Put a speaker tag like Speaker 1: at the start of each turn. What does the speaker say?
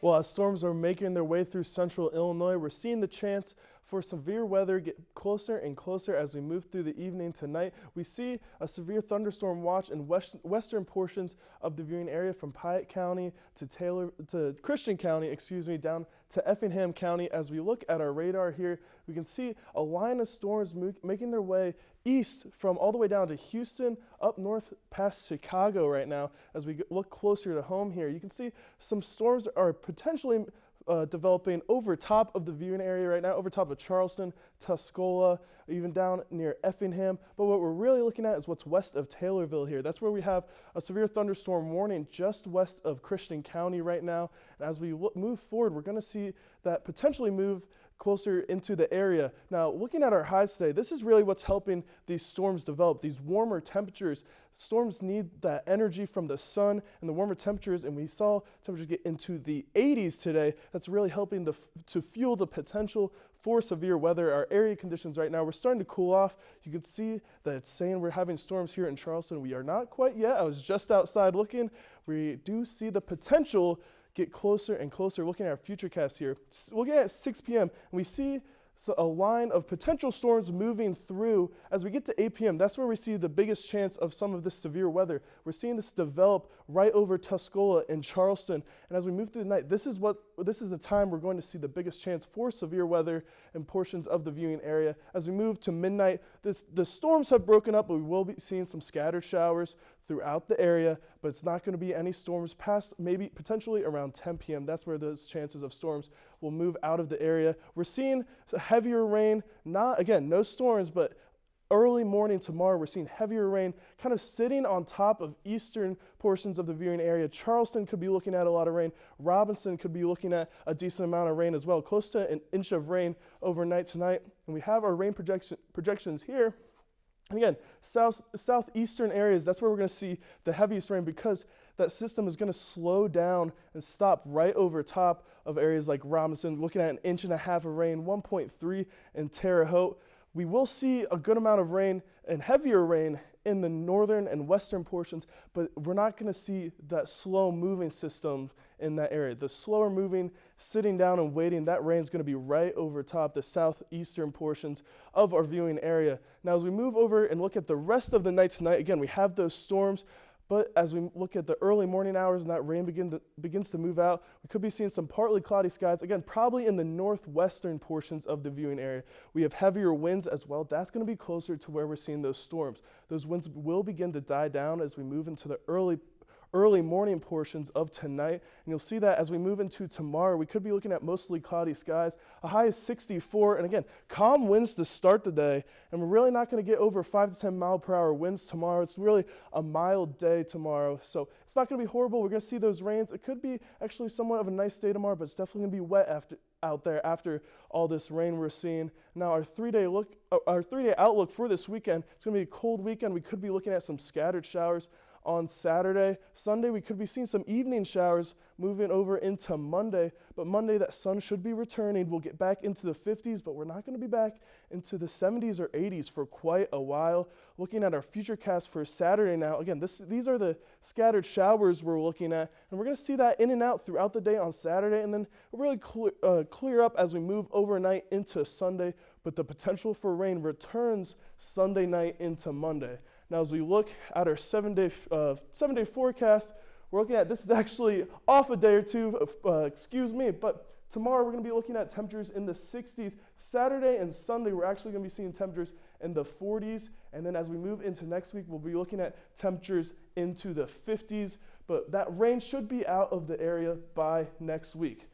Speaker 1: Well, as storms are making their way through central Illinois, we're seeing the chance for severe weather get closer and closer as we move through the evening tonight. We see a severe thunderstorm watch in western portions of the viewing area from Piatt County to Christian County, down to Effingham County. As we look at our radar here, we can see a line of storms making their way east from all the way down to Houston, up north past Chicago right now. As we look closer to home here, you can see some storms are potentially developing over top of the viewing area right now, over top of Charleston, Tuscola, even down near Effingham. But what we're really looking at is what's west of Taylorville here. That's where we have a severe thunderstorm warning just west of Christian County right now. And as we move forward, we're going to see that potentially move closer into the area. Now, looking at our highs today, this is really what's helping these storms develop, these warmer temperatures. Storms need that energy from the sun and the warmer temperatures, and we saw temperatures get into the 80s today. That's really helping to fuel the potential for severe weather. Our area conditions right now, we're starting to cool off. You can see that it's saying we're having storms here in Charleston. We are not quite yet. I was just outside looking. We do see the potential get closer and closer. Looking at our futurecast here, looking at 6 p.m., and we see a line of potential storms moving through. As we get to 8 p.m., that's where we see the biggest chance of some of this severe weather. We're seeing this develop right over Tuscola and Charleston. And as we move through the night, this is the time we're going to see the biggest chance for severe weather in portions of the viewing area. As we move to midnight, the storms have broken up, but we will be seeing some scattered showers throughout the area, but it's not going to be any storms past maybe potentially around 10 p.m. That's where those chances of storms will move out of the area. We're seeing heavier rain, no storms, but early morning tomorrow, we're seeing heavier rain kind of sitting on top of eastern portions of the viewing area. Charleston could be looking at a lot of rain. Robinson could be looking at a decent amount of rain as well, close to an inch of rain overnight tonight. And we have our rain projections here. And again, southeastern areas, that's where we're going to see the heaviest rain because that system is going to slow down and stop right over top of areas like Robinson, looking at an inch and a half of rain, 1.3 in Terre Haute. We will see a good amount of rain and heavier rain in the northern and western portions, but we're not going to see that slow moving system in that area. The slower moving, sitting down and waiting, that rain is going to be right over top the southeastern portions of our viewing area. Now, as we move over and look at the rest of the night tonight, again, we have those storms. But as we look at the early morning hours and that rain begins to move out, we could be seeing some partly cloudy skies, again, probably in the northwestern portions of the viewing area. We have heavier winds as well. That's going to be closer to where we're seeing those storms. Those winds will begin to die down as we move into the early morning portions of tonight. And you'll see that as we move into tomorrow, we could be looking at mostly cloudy skies, a high of 64. And again, calm winds to start the day. And we're really not going to get over 5 to 10 mile per hour winds tomorrow. It's really a mild day tomorrow. So it's not going to be horrible. We're going to see those rains. It could be actually somewhat of a nice day tomorrow, but it's definitely going to be wet out there after all this rain we're seeing. Now our 3-day outlook for this weekend, it's going to be a cold weekend. We could be looking at some scattered showers on Saturday. Sunday, we could be seeing some evening showers moving over into Monday, but Monday that sun should be returning. We'll get back into the 50s, but we're not going to be back into the 70s or 80s for quite a while. Looking at our futurecast for Saturday now, again, these are the scattered showers we're looking at, and we're going to see that in and out throughout the day on Saturday, and then really clear up as we move overnight into Sunday, but the potential for rain returns Sunday night into Monday. Now, as we look at our 7-day forecast, we're looking at, this is actually off a day or two, but tomorrow we're going to be looking at temperatures in the 60s. Saturday and Sunday, we're actually going to be seeing temperatures in the 40s. And then as we move into next week, we'll be looking at temperatures into the 50s. But that rain should be out of the area by next week.